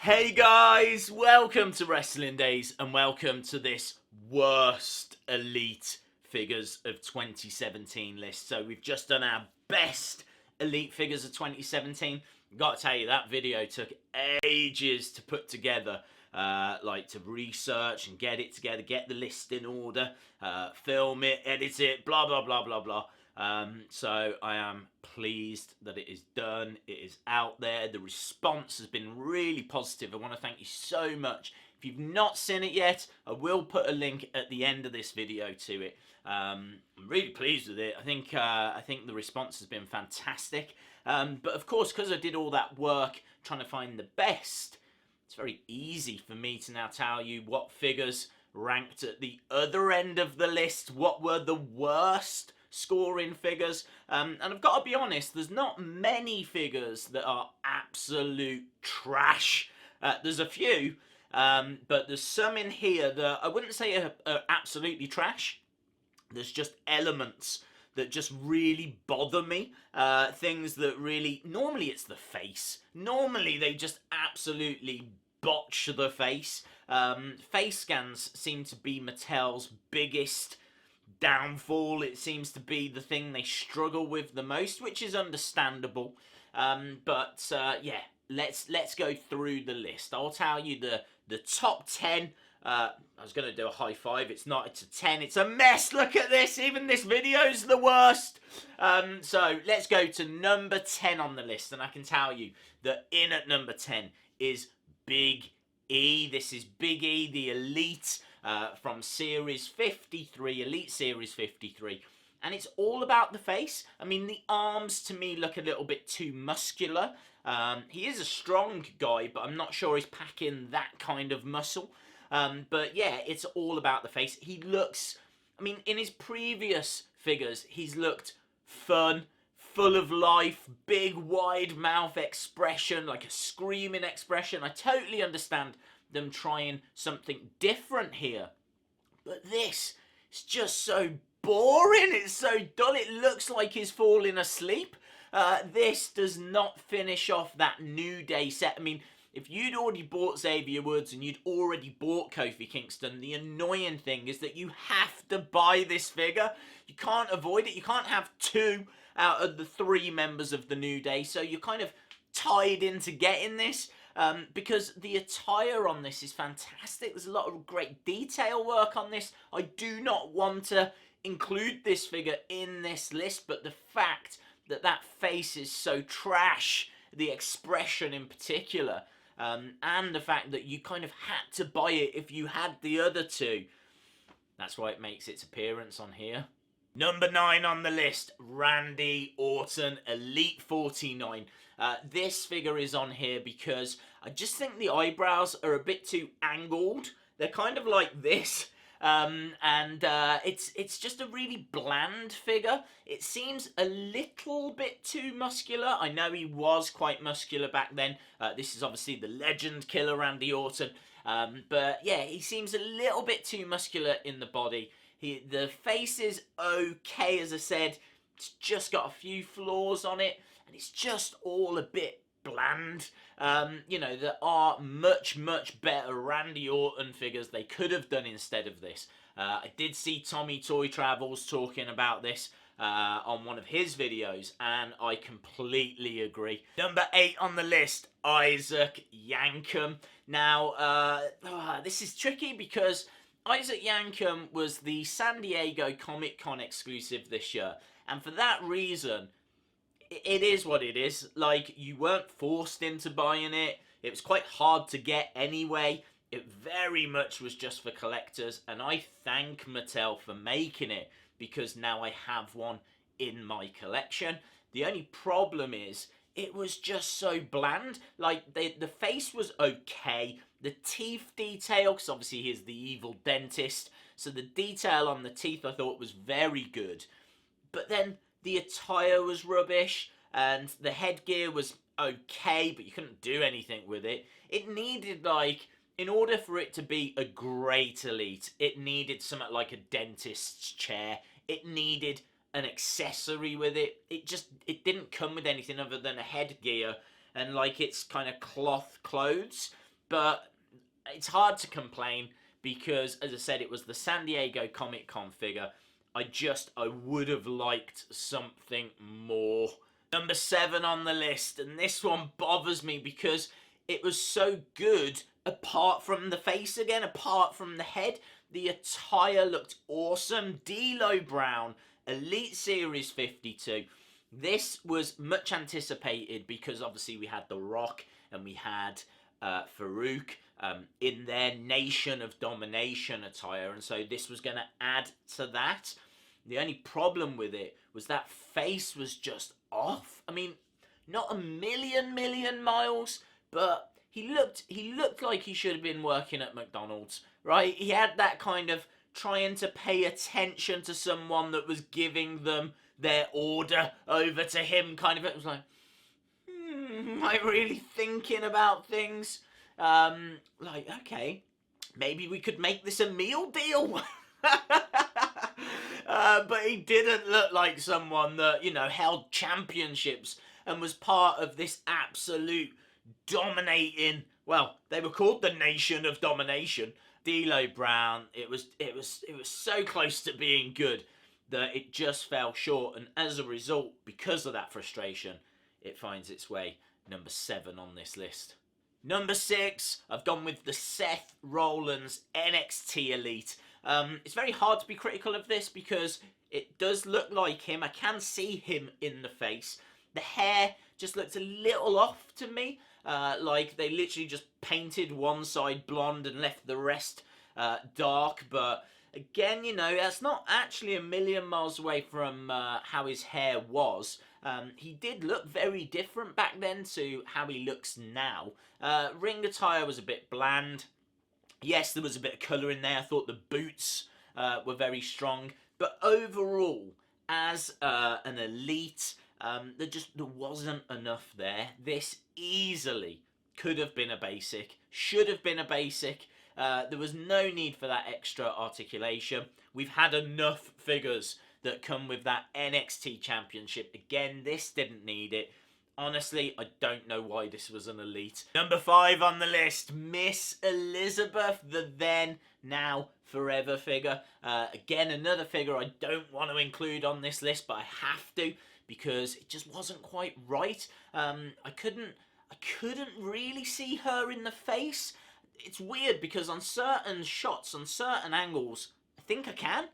Hey guys, welcome to Wrestling Daze and welcome to this worst elite figures of 2017 list. So we've just done our best elite figures of 2017. Got to tell you, that video took ages to put together, to research and get it together, get the list in order, film it, edit it, blah blah blah blah blah. So I am pleased that it is done. It is out there. The response has been really positive. I want to thank you so much. If you've not seen it yet, I will put a link at the end of this video to it. I'm really pleased with it. I think the response has been fantastic. But of course, because I did all that work trying to find the best, it's very easy for me to now tell you what figures ranked at the other end of the list, what were the worst scoring figures, and I've got to be honest, there's not many figures that are absolute trash. There's a few, but there's some in here that I wouldn't say are absolutely trash. There's just elements that just really bother me, things that really, normally it's the face, normally they just absolutely botch the face. Face scans seem to be Mattel's biggest downfall. It seems to be the thing they struggle with the most, which is understandable. Yeah, let's go through the list. I'll tell you the top 10. I was going to do a high five. It's not. It's a 10. It's a mess. Look at this. Even this video's the worst. So let's go to number 10 on the list, and I can tell you that in at number 10 is Big E. This is Big E, the Elite. From Series 53, Elite Series 53. And it's all about the face. I mean, the arms to me look a little bit too muscular. He is a strong guy, but I'm not sure he's packing that kind of muscle. But yeah, it's all about the face. He looks, I mean, in his previous figures, he's looked fun, full of life, big wide mouth expression, like a screaming expression. I totally understand them trying something different here, but this is just so boring. It's so dull. It looks like he's falling asleep. This does not finish off that New Day set. I mean, if you'd already bought Xavier Woods and you'd already bought Kofi Kingston, the annoying thing is that you have to buy this figure. You can't avoid it. You can't have two out of the three members of the New Day, so you're kind of tied into getting this. Because the attire on this is fantastic. There's a lot of great detail work on this. I do not want to include this figure in this list, but the fact that that face is so trash, the expression in particular, and the fact that you kind of had to buy it if you had the other two, that's why it makes its appearance on here. Number 9 on the list, Randy Orton, Elite 49. This figure is on here because I just think the eyebrows are a bit too angled. They're kind of like this. It's just a really bland figure. It seems a little bit too muscular. I know he was quite muscular back then. This is obviously the legend killer Randy Orton. But yeah, he seems a little bit too muscular in the body. The face is okay, as I said. It's just got a few flaws on it, and it's just all a bit bland. There are much better Randy Orton figures they could have done instead of this. I did see Tommy Toy Travels talking about this on one of his videos, and I completely agree. Number 8 on the list, Isaac Yankem. Now, this is tricky because Isaac Yankem was the San Diego Comic-Con exclusive this year, and for that reason, it is what it is. Like, you weren't forced into buying it. It was quite hard to get anyway. It very much was just for collectors, and I thank Mattel for making it because now I have one in my collection. The only problem is it was just so bland. Like, the face was okay. The teeth detail, because obviously he's the evil dentist, so the detail on the teeth I thought was very good. But then the attire was rubbish, and the headgear was okay, but you couldn't do anything with it. It needed, like, in order for it to be a great Elite, it needed something like a dentist's chair. It needed an accessory with it. It didn't come with anything other than a headgear and, like, its kind of cloth clothes. but it's hard to complain because, as I said, it was the San Diego Comic-Con figure. I would have liked something more. Number 7 on the list, and this one bothers me because it was so good apart from the face again, apart from the head. The attire looked awesome. DLo Brown, Elite Series 52. This was much anticipated because obviously we had The Rock and we had Farouk in their Nation of Domination attire, and so this was going to add to that. The only problem with it was that face was just off. I mean, not a million miles, but he looked like he should have been working at McDonald's, right? He had that kind of trying to pay attention to someone that was giving them their order over to him kind of. It was like, am I really thinking about things? Like, okay, maybe we could make this a meal deal. But he didn't look like someone that, you know, held championships and was part of this absolute dominating, well, they were called the Nation of Domination. DLo Brown, it was so close to being good that it just fell short, and as a result, because of that frustration, it finds its way number 7 on this list. Number 6, I've gone with the Seth Rollins NXT Elite. It's very hard to be critical of this because it does look like him. I can see him in the face. The hair just looks a little off to me. Like they literally just painted one side blonde and left the rest dark. But again, you know, that's not actually a million miles away from how his hair was. He did look very different back then to how he looks now. Ring attire was a bit bland. Yes, there was a bit of colour in there. I thought the boots were very strong. But overall, as an elite, there wasn't enough there. This easily could have been a basic, should have been a basic. There was no need for that extra articulation. We've had enough figures that come with that NXT Championship. Again, this didn't need it. Honestly, I don't know why this was an elite. Number 5 on the list, Miss Elizabeth, the then, now, forever figure. Again, another figure I don't want to include on this list, but I have to because it just wasn't quite right. I couldn't really see her in the face. It's weird because on certain shots, on certain angles, I think I can.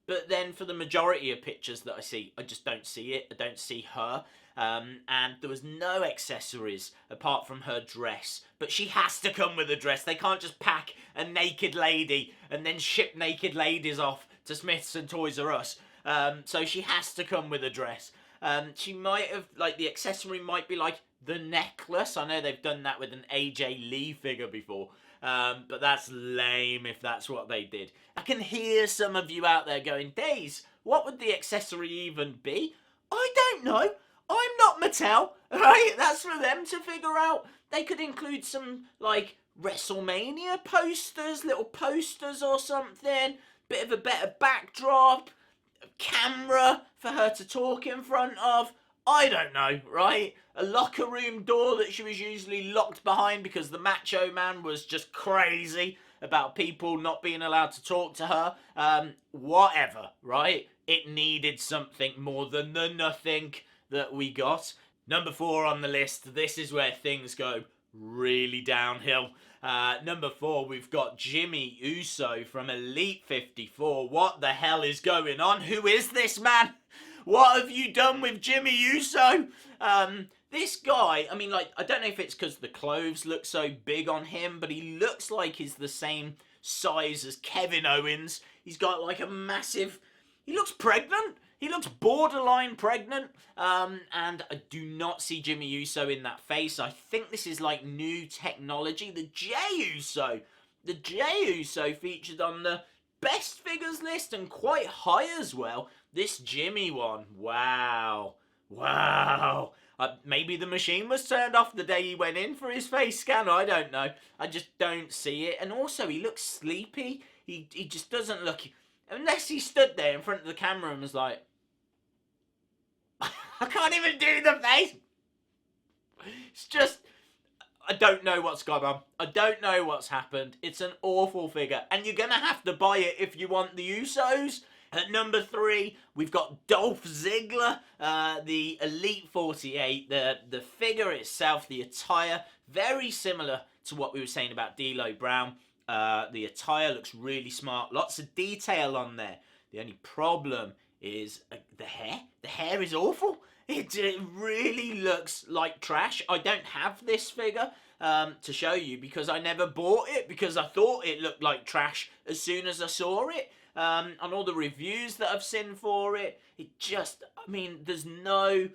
But then for the majority of pictures that I see, I just don't see it. I don't see her. And there was no accessories apart from her dress. But she has to come with a dress. They can't just pack a naked lady and then ship naked ladies off to Smith's and Toys R Us. So she has to come with a dress. She might have, like, the accessory might be like the necklace. I know they've done that with an AJ Lee figure before. But that's lame if that's what they did. I can hear some of you out there going, Daze, what would the accessory even be? I don't know. I'm not Mattel, right? That's for them to figure out. They could include some, like, WrestleMania posters, little posters or something. Bit of a better backdrop. A camera for her to talk in front of. I don't know, right? A locker room door that she was usually locked behind because the Macho Man was just crazy about people not being allowed to talk to her. Whatever, right? It needed something more than the nothing that we got. Number 4 on the list. This is where things go really downhill. Number 4, we've got Jimmy Uso from Elite 54. What the hell is going on? Who is this man? What have you done with Jimmy Uso? This guy, I mean, like, I don't know if it's because the clothes look so big on him, but he looks like he's the same size as Kevin Owens. He's got, like, a massive... He looks pregnant. He looks borderline pregnant. And I do not see Jimmy Uso in that face. I think this is, like, new technology. The Jey Uso. The Jey Uso featured on the best figures list and quite high as well. This Jimmy one, wow. Wow. Maybe the machine was turned off the day he went in for his face scan. I don't know. I just don't see it. And also, he looks sleepy. He just doesn't look... Unless he stood there in front of the camera and was like... I can't even do the face. It's just... I don't know what's gone on. I don't know what's happened. It's an awful figure. And you're going to have to buy it if you want the Usos. At number 3, we've got Dolph Ziggler, the Elite 48. The figure itself, the attire, very similar to what we were saying about DLo Brown. The attire looks really smart. Lots of detail on there. The only problem is the hair. The hair is awful. It really looks like trash. I don't have this figure to show you because I never bought it because I thought it looked like trash as soon as I saw it. On all the reviews that I've seen for it, it just, I mean, there's no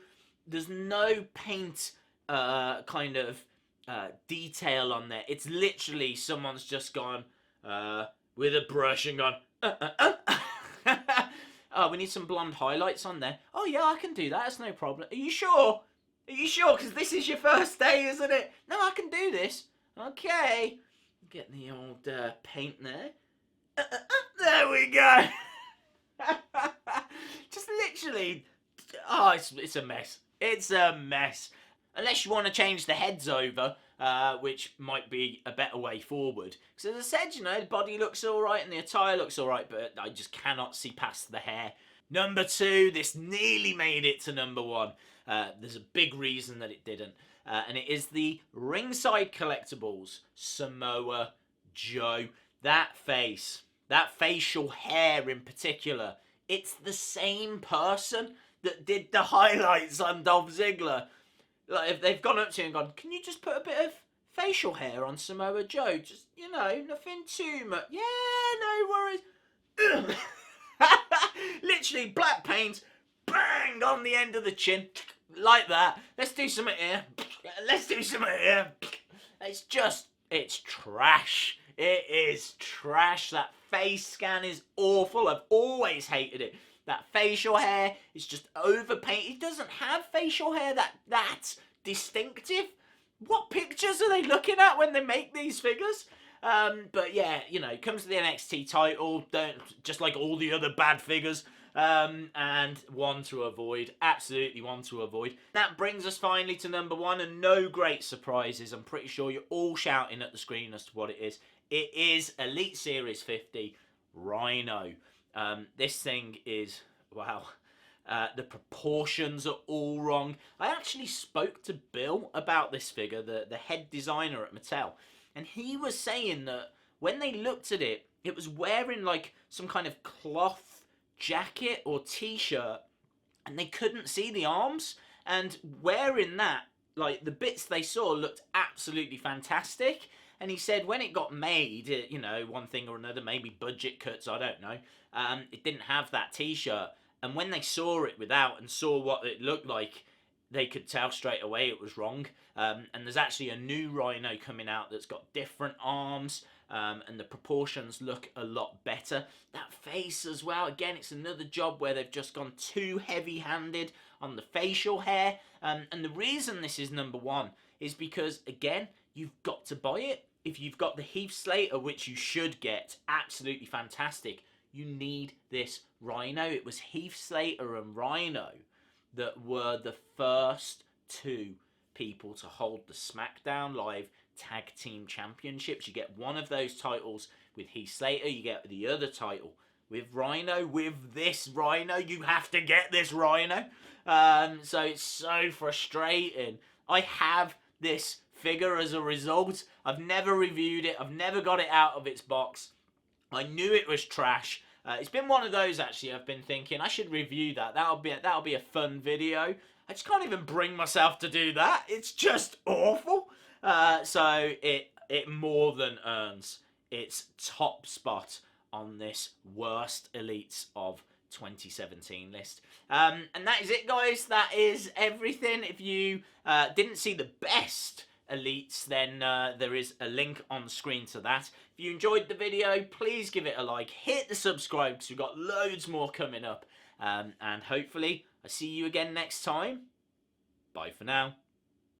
paint kind of detail on there. It's literally someone's just gone with a brush and gone, oh, we need some blonde highlights on there. Oh, yeah, I can do that. That's no problem. Are you sure? Are you sure? Because this is your first day, isn't it? No, I can do this. Okay. Get the old paint there. There we go. Just literally. Oh, it's a mess. It's a mess. Unless you want to change the heads over, which might be a better way forward. Because as I said, you know, the body looks alright and the attire looks alright, but I just cannot see past the hair. Number 2, this nearly made it to number 1. There's a big reason that it didn't. And it is the Ringside Collectibles Samoa Joe. That face, that facial hair in particular, it's the same person that did the highlights on Dolph Ziggler. Like, if they've gone up to you and gone, can you just put a bit of facial hair on Samoa Joe? Just, you know, nothing too much. Yeah, no worries. Literally, black paint, bang, on the end of the chin. Like that. Let's do something here. Let's do something here. It's just, it's trash. It is trash. That face scan is awful. I've always hated it. That facial hair is just overpainted. He doesn't have facial hair that's distinctive. What pictures are they looking at when they make these figures? But yeah, you know, comes to the NXT title, just like all the other bad figures. And one to avoid. Absolutely one to avoid. That brings us finally to number 1, and no great surprises. I'm pretty sure you're all shouting at the screen as to what it is. It is Elite Series 50 Rhino. This thing is, wow, the proportions are all wrong. I actually spoke to Bill about this figure, the head designer at Mattel, and he was saying that when they looked at it, it was wearing like some kind of cloth jacket or t-shirt, and they couldn't see the arms, and wearing that, like, the bits they saw looked absolutely fantastic. And he said when it got made, you know, one thing or another, maybe budget cuts, I don't know, it didn't have that t-shirt. And when they saw it without and saw what it looked like, they could tell straight away it was wrong. And there's actually a new Rhino coming out that's got different arms, and the proportions look a lot better. That face as well, again, it's another job where they've just gone too heavy-handed on the facial hair. And the reason this is number 1 is because, again, you've got to buy it. If you've got the Heath Slater, which you should get, absolutely fantastic, you need this Rhino. It was Heath Slater and Rhino that were the first 2 people to hold the SmackDown Live Tag Team Championships. You get one of those titles with Heath Slater, you get the other title with Rhino. With this Rhino, you have to get this Rhino. So it's so frustrating. I have this figure as a result. I've never reviewed it. I've never got it out of its box. I knew it was trash. It's been one of those, actually, I've been thinking I should review that. That'll be a fun video. I just can't even bring myself to do that. It's just awful. So it more than earns its top spot on this worst elites of 2017 list. And that is it, guys. That is everything. If you didn't see the best elites, then there is a link on the screen to that. If you enjoyed the video, please give it a like, hit the subscribe because we've got loads more coming up, and hopefully I see you again next time. Bye for now.